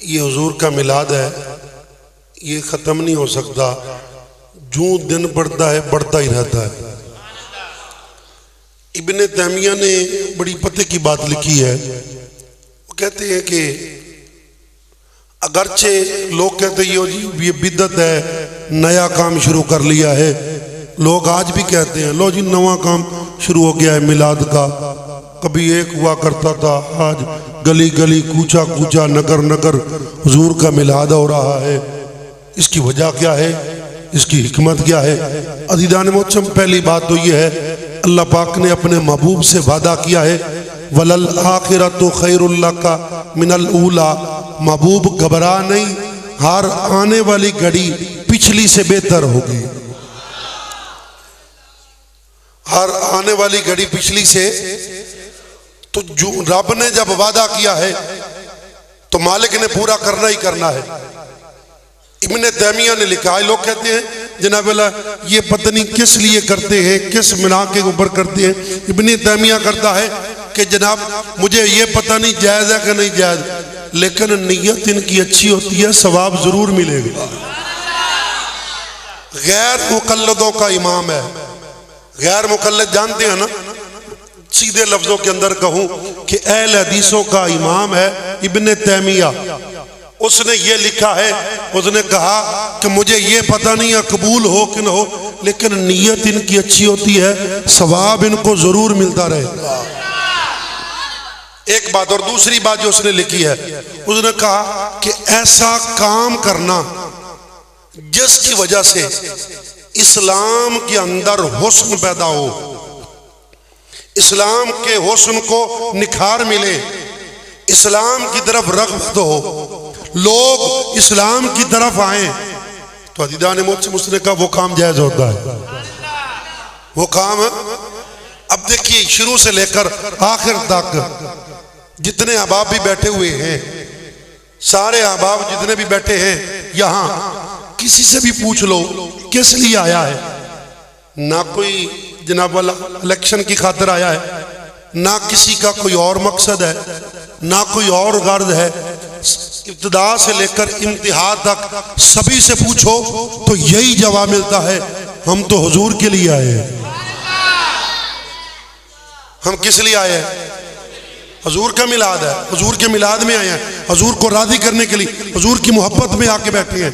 ये हुजूर का मिलाद है, ये ख़त्म नहीं हो सकता। जो दिन बढ़ता है बढ़ता ही रहता है। इब्ने तैमिया ने बड़ी पते की बात लिखी है। वो कहते हैं कि अगरचे लोग कहते हैं ये बिदत है, नया काम शुरू कर लिया है। लोग आज भी कहते हैं लो जी नवा काम शुरू हो गया है मिलाद का। कभी एक हुआ करता था, आज गली गली कूचा कूचा नगर नगर हुजूर का मिलाद हो रहा है। इसकी वजह क्या है, इसकी हिकमत क्या है? अज़ीज़ान मोहतरम, पहली बात तो ये है अल्लाह पाक ने अपने महबूब से वादा किया है वलल आखिरतु खैरुल लका मिनल ऊला। महबूब घबरा नहीं, हर आने वाली घड़ी पिछली से बेहतर होगी। हर आने वाली घड़ी पिछली से। तो जो रब ने जब वादा किया है तो मालिक ने पूरा करना ही करना है। इब्ने तैमिया ने लिखा है, लोग कहते हैं जनाब अल्लाह ये पता नहीं किस लिए करते हैं, किस मिना के ऊपर करते हैं। इब्ने तैमिया करता है कि जनाब मुझे ये पता नहीं जायज़ है कि नहीं जायज़, लेकिन नीयत इनकी अच्छी होती है, सवाब जरूर मिलेगा। गैर मुकल्लदों का इमाम है। गैर मुकल्लद जानते हैं ना, सीधे लफ्जों के अंदर कहूं कि अहले हदीसों का इमाम है इब्ने तैमिया। उसने ये लिखा है, उसने कहा कि मुझे ये पता नहीं है कबूल हो कि न हो, लेकिन नीयत इनकी अच्छी होती है, सवाब इनको जरूर मिलता रहेगा। एक बात। और दूसरी बात जो उसने लिखी है, उसने कहा कि ऐसा काम करना जिसकी वजह से इस्लाम के अंदर हुस्न पैदा हो, इस्लाम के हुस्न को निखार मिले, इस्लाम की तरफ रग़बत हो, लोग इस्लाम की तरफ आए, तो अज़ीज़ान मोहतरम उसने कहा वो काम जायज़ होता है। वो काम अब देखिए शुरू से लेकर आखिर तक जितने अहबाब भी बैठे हुए हैं, सारे अहबाब जितने भी बैठे हैं यहाँ, किसी से भी पूछ लो किस लिए आया है। ना कोई जनाब वाला इलेक्शन की खातिर आया है, ना किसी का कोई और मकसद है, ना कोई और गर्ज है। इब्तिदा से लेकर इंतहा तक सभी से पूछो तो यही जवाब मिलता है, हम तो हुजूर के लिए आए हैं। हम किस लिए आए हैं? हुजूर का मिलाद है, हुजूर के मिलाद में आए हैं, हुजूर को राजी करने के लिए, हुजूर की मोहब्बत में आके बैठे हैं।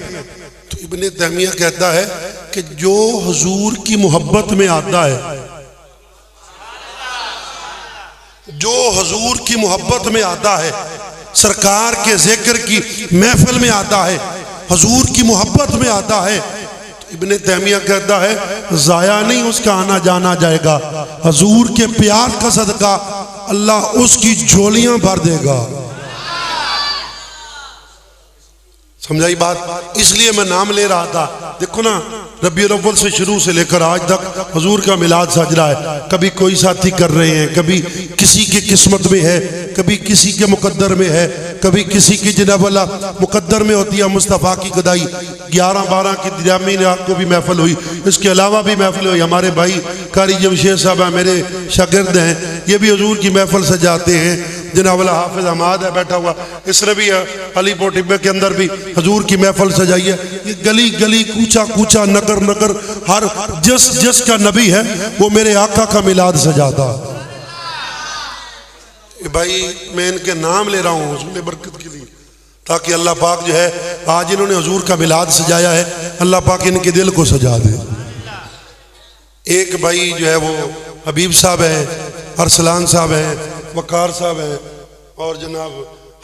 तो इब्ने तैमिया कहता है कि जो हुजूर की मोहब्बत में आता है, जो हुजूर की मोहब्बत में आता है, सरकार के जिक्र की महफिल में आता है, हुजूर की मोहब्बत में आता है, तो इब्ने तैमिया कहता है जाया नहीं उसका आना जाना जाएगा। हुजूर के प्यार का सदका अल्लाह उसकी झोलियां भर देगा। समझाई बात? इसलिए मैं नाम ले रहा था। देखो ना, रबीउल अव्वल से शुरू से लेकर आज तक हुजूर का मिलाद सज रहा है। कभी कोई साथी कर रहे हैं, कभी किसी की किस्मत में है, कभी किसी के मुकद्दर में है, कभी किसी की जनाब वाला मुकद्दर में होती है मुस्तफ़ा की गदाई। 11-12 की दिरामी रात को भी महफिल हुई, इसके अलावा भी महफिल हुई। हमारे भाई कारी जमशेद साहब हैं, मेरे शागिर्द हैं, ये भी हुजूर की महफिल सजाते हैं। जनाब वाला हाफिज हमाद है बैठा हुआ, इसने भी अलीपुर टिब्बे के अंदर भी हुजूर की महफिल सजाई है। ये गली गली कूचा कूचा नगर नगर हर जिस का नबी है वो मेरे आका का मिलाद सजाता। भाई मैं इनके नाम ले रहा हूँ हुजूर बरकत के लिए, ताकि अल्लाह पाक जो है आज इन्होंने हुजूर का मिलाद सजाया है, अल्लाह पाक इनके दिल को सजा दे। एक भाई जो है वो हबीब साहब है, अरसलान साहब है, वकार साहब हैं, और जनाब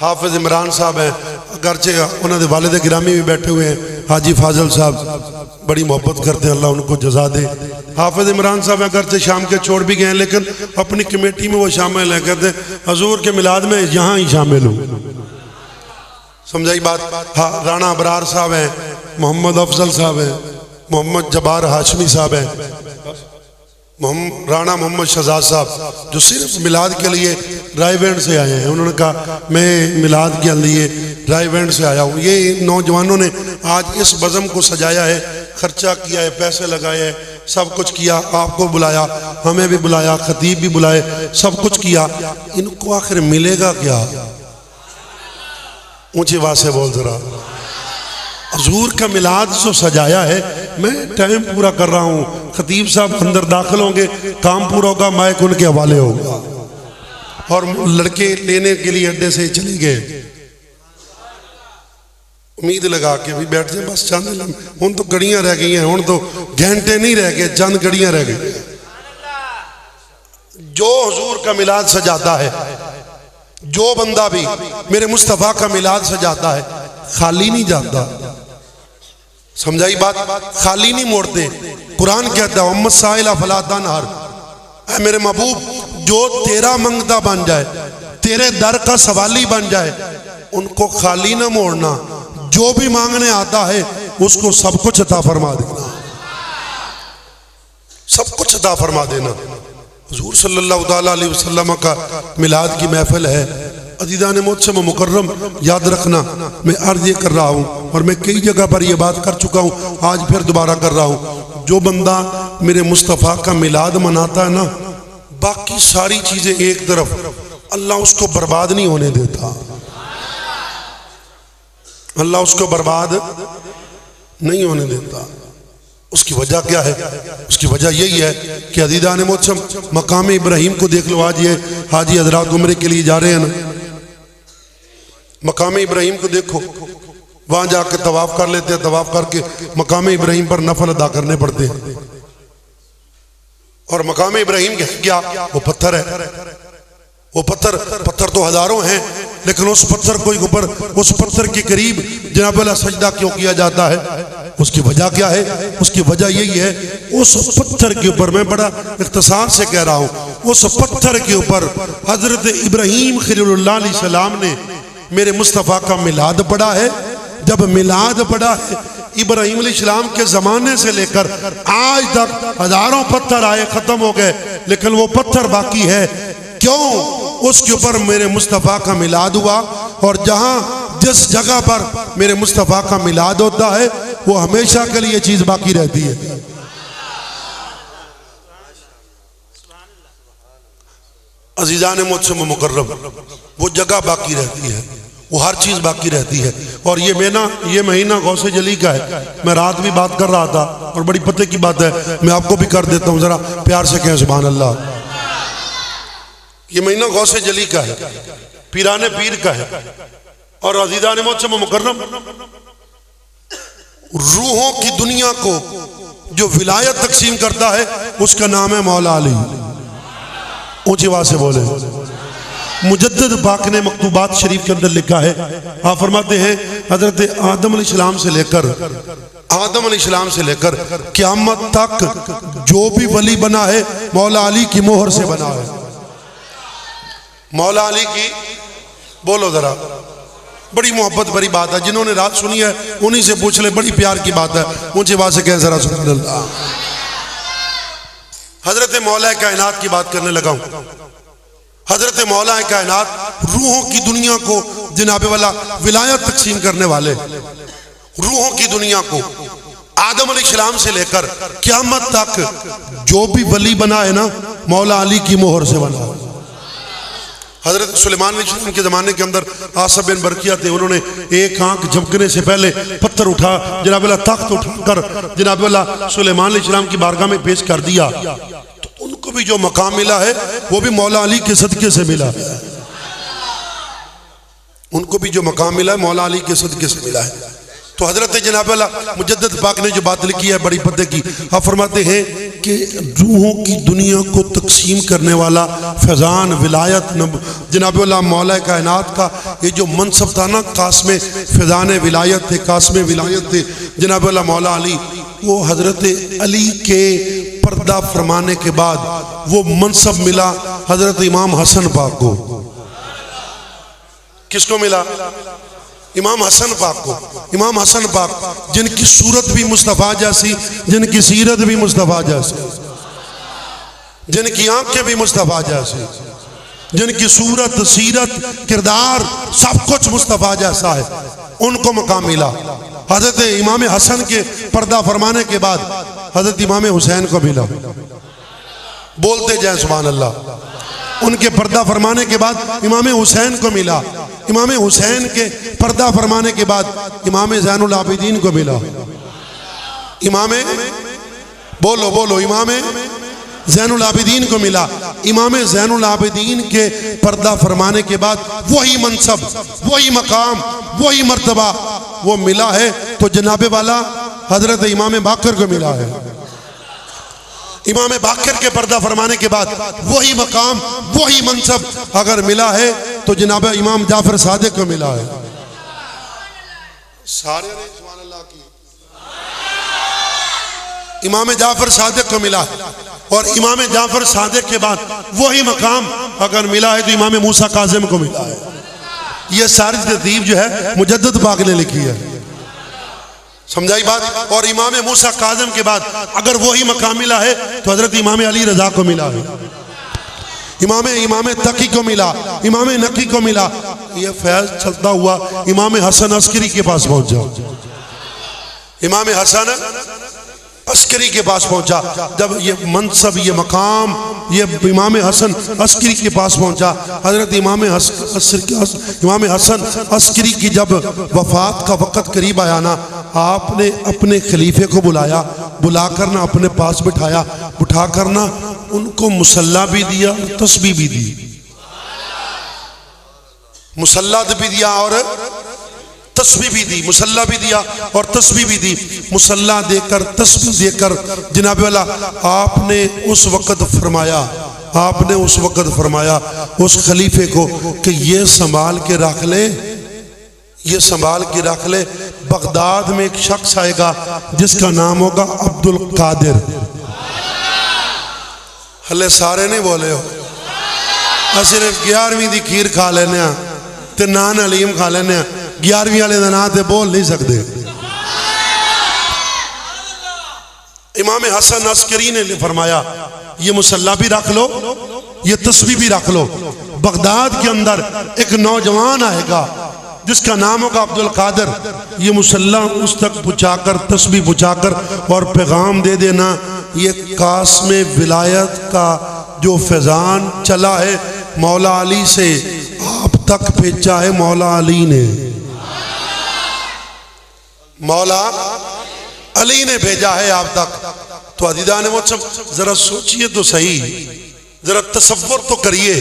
हाफिज इमरान साहब हैं। अगरचे उन्होंने वालिद गिरामी भी बैठे हुए हैं, हाजी फाजल साहब बड़ी मोहब्बत करते हैं, अल्लाह उनको जजा दे। हाफिज इमरान साहब अगरचे शाम के छोड़ भी गए हैं, लेकिन अपनी कमेटी में वो शामिल हैं, कहते हैं हुजूर के मिलाद में यहाँ ही शामिल हूँ। समझाई बात? हाँ, राणा अबरार साहब हैं, मोहम्मद अफजल साहब हैं, मोहम्मद जबार हाशमी साहब हैं, राणा मोहम्मद शहजाद साहब जो सिर्फ मिलाद के लिए रायवेंड से आए हैं। उन्होंने कहा मैं मिलाद के लिए रायवेंड से आया हूँ। ये नौजवानों ने आज इस बज़म को सजाया है, खर्चा किया है, पैसे लगाए हैं, सब कुछ किया, आपको बुलाया, हमें भी बुलाया, खतीब भी बुलाए, सब कुछ किया। इनको आखिर मिलेगा क्या? ऊंची आवाज से बोल जरा। हुजूर का मिलाद जो सजाया है, मैं टाइम पूरा कर रहा हूँ, खतीब साहब अंदर दाखिल होंगे, काम पूरा होगा, माइक उनके हवाले होगा। और लड़के लेने के लिए अड्डे से चले गए, उम्मीद लगा के भी बैठ जाए, बस चंद हूं तो घड़ियां रह गई हैं, हूं तो घंटे नहीं रह गए, चंद घड़ियां रह गई। जो हुजूर का मिलाद सजाता है, जो बंदा भी मेरे मुस्तफा का मिलाद सजाता है, खाली नहीं जाता। समझाई बात? खाली नहीं मोड़ते। कुरान कहता है उम्मत साइला फला तनहर, ऐ मेरे महबूब जो तेरा मंगता बन जाए, तेरे दर का सवाली बन जाए, उनको खाली ना मोड़ना। जो भी मांगने आता है उसको सब कुछ अता फरमा देना, सब कुछ अता फरमा देना। हुजूर सल्लल्लाहु अलैहि वसल्लम का मिलाद की महफिल है। अज़ीज़ान मोहतरम मुकर्रम, याद रखना, मैं अर्ज ये कर रहा हूँ और मैं कई जगह पर ये बात कर चुका हूँ, आज फिर दोबारा कर रहा हूँ। जो बंदा मेरे मुस्तफ़ा का मिलाद मनाता है ना, बाकी सारी चीजें एक तरफ, अल्लाह उसको बर्बाद नहीं होने देता। अल्लाह उसको बर्बाद नहीं होने देता। उसकी वजह क्या है? उसकी वजह यही है कि अज़ीज़ान मोहतरम मकाम इब्राहिम को देख लो। आज ये हाजी हजरात उम्रे के लिए जा रहे हैं ना, मकाम इब्राहिम को देखो, वहां जाके तवाफ कर लेते हैं, तवाफ करके मकाम इब्राहिम पर नफल अदा करने पड़ते हैं। और मकाम इब्राहिम क्या? वो पत्थर है। वो पत्थर तो हजारों हैं, लेकिन उस पत्थर को ऊपर, उस पत्थर के करीब जनाब अल्लाह सजदा क्यों किया जाता है? उसकी वजह क्या है? उसकी वजह यही है, उस पत्थर के ऊपर, मैं बड़ा इख्तिसार से कह रहा हूँ, उस पत्थर के ऊपर हजरत इब्राहिम खलीलुल्लाह अलैहिस्सलाम ने मेरे मुस्तफ़ा का मिलाद पढ़ा है। जब मिलाद पढ़ा है, इब्राहिम अलैहिस्सलाम के जमाने से लेकर आज तक हजारों पत्थर आए, खत्म हो गए, लेकिन वो पत्थर बाकी है। क्यों? उसके ऊपर मेरे मुस्तफ़ा का मिलाद हुआ। और जहां जिस जगह पर मेरे मुस्तफ़ा का मिलाद होता है, वो हमेशा के लिए चीज बाकी रहती है। अज़ीज़ान मोहतरम मुकर्रम, वो जगह बाकी रहती है, वो हर चीज बाकी रहती है। और ये महीना गौसे जली का है। मैं रात भी बात कर रहा था और बड़ी पते की बात है, मैं आपको भी कर देता हूँ, जरा प्यार से कहें सुभान अल्लाह। ये महीना गौसे जली का है, पीराने पीर का है। और अज़ीज़ान मोहतरम मुकर्रम, रूहों की दुनिया को जो विलायत तकसीम करता है, उसका नाम है मौला अली। ऊंची आवाज से बोले। मुजद्दिद पाक ने मकतूबात शरीफ के अंदर लिखा है, आप फरमाते हैं हजरत आदम अलैहिस्सलाम से लेकर क़यामत तक जो भी वली बना है, मौला अली की मोहर से बना है। मौला अली की, बोलो जरा, बड़ी मोहब्बत भरी बात है। जिन्होंने रात सुनी है उन्हीं से पूछ ले, बड़ी प्यार की बात है। ऊंची आवाज से कहें जरा सुभान अल्लाह। हजरत मौला कायनात की बात करने लगा हूं। हजरत मौला कायनात रूहों की दुनिया को जनाबे वाला विलायत तकसीम करने वाले, रूहों की दुनिया को आदम अलैहिस्सलाम से लेकर क़यामत तक जो भी वली बना है ना, मौला अली की मोहर से बना। हजरत सुलेमान अलैहिस्सलाम के ज़माने के अंदर आसिफ बिन बरकिया थे, उन्होंने एक आंख झपकने से पहले पत्थर उठा, जनाब अल्लाह तख्त उठाकर जनाब अल्लाह सुलेमान अलैहिस्सलाम की बारगाह में पेश कर दिया। तो उनको भी जो मकाम मिला है, वो भी मौला अली के सदके से मिला है। उनको भी जो मकाम मिला है, मौला अली के सदके से मिला है। तो हजरत जनाब अल्लाह मुजद्दिद पाक ने जो बात लिखी है, बड़ी पते की, आप फरमाते हैं कि रूहों की दुनिया को तकसीम करने वाला फैजान विलायत जनाब अल्लाह मौला कायनात का ये जो मनसब था ना, कास्मे फैजान विलायत थे, कास्मे विलायत थे जनाब अल्लाह मौला अली, वो हजरत अली के पर्दा फरमाने के बाद वो मनसब मिला हजरत इमाम हसन पाक को। किसको मिला? इमाम हसन पाक को। इमाम हसन पाक जिनकी सूरत भी मुस्तफ़ा जैसी, जिनकी सीरत भी मुस्तफ़ा जैसी, जिनकी आंखें भी मुस्तफ़ा जैसी, जिनकी सूरत सीरत किरदार सब कुछ मुस्तफ़ा जैसा है, उनको मकाम मिला। हजरत इमाम हसन के पर्दा फरमाने के बाद हजरत इमाम हुसैन को मिला। बोलते जाए सुभान अल्लाह। उनके पर्दा फरमाने के बाद इमाम हुसैन को मिला। इमाम हुसैन के पर्दा फरमाने के बाद इमाम ज़ैनुल आबिदीन को मिला। इमाम बोलो बोलो इमाम ज़ैनुल आबिदीन को मिला। इमाम ज़ैनुल आबिदीन के पर्दा फरमाने के बाद वही मनसब, वही मकाम, वही मर्तबा वो मिला है तो जनाबे वाला हजरत इमाम बाकर को मिला है। इमाम बाकर के पर्दा फरमाने के बाद वही मकाम, वही मनसब अगर मिला है तो जनाब इमाम जाफर सादिक को मिला है। सारे ने सुभान अल्लाह की। इमाम जाफर सादिक को मिला है और इमाम जाफर सादिक के बाद वही मकाम अगर मिला है तो इमाम मूसा काज़िम को मिला है। ये सारी तरतीब जो है मुजद्दिद पाक ने लिखी है, समझाई बात। और इमाम मूसा काज़िम के बाद अगर वही मकाम मिला है तो हजरत इमाम अली रजा को मिला है, इमाम तकी को मिला, इमाम नकी को मिला। ये फैज चलता हुआ इमाम हसन अस्करी के पास पहुंचा। इमाम हसन अस्करी के पास पहुंचा। जब ये मनसब, ये मकाम, ये इमाम हसन अस्करी के पास पहुंचा, हजरत इमाम हसन अस्करी की जब वफात का वक़्त करीब आया ना, आपने अपने खलीफे को बुलाया, बुलाकर ना अपने पास बिठाया, बिठाकर ना उनको मुसल्ला भी दिया, तस्बीह भी दी। मुसल्ला भी दिया और तस्बीह भी दी, मुसल्ला भी दिया और तस्बीह भी दी। मुसल्ला देकर तस्बीह देकर जनाब वाला आपने उस वक़्त फरमाया, आपने उस वक़्त फरमाया उस खलीफे को कि ये संभाल के रख ले, ये संभाल के रख ले। बगदाद में एक शख्स आएगा जिसका नाम होगा अब्दुल कादिर। हले सारे नहीं बोले हो, सिर्फ 11वीं की खीर खा लेने ते नान हलीम खा लेने, 11वीं वाले का नाम तो बोल नहीं सकते। इमाम हसन अस्करी ने फरमाया ये मुसल्ला भी रख लो, ये तस्बीह भी रख लो। बगदाद के अंदर एक नौजवान आएगा जिसका नाम होगा अब्दुल कादिर। ये मुसल्ला उस तक पहुँचाकर, तस्बीह पहुँचाकर और पैगाम दे देना, ये कास्मे विलायत का जो फैजान चला है मौला अली से आप तक भेजा है मौला अली ने, मौला अली ने भेजा है आप तक। तो अज़ीज़ान मुहतरम जरा सोचिए तो सही, जरा तसव्वुर तो करिए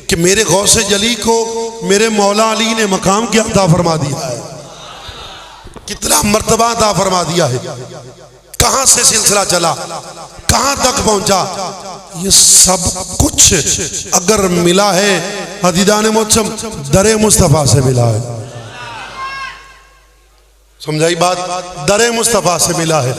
कि मेरे गौसे जली को मेरे मौला अली ने मकाम क्या अता फरमा दिया है, कितना मर्तबा अता फरमा दिया है, कहां से सिलसिला चला, कहां तक पहुंचा। ये सब कुछ अगर मिला है अज़ीज़ान मुहतरम दरे मुस्तफ़ा से मिला है, समझाई बात, दरे मुस्तफ़ा से मिला है।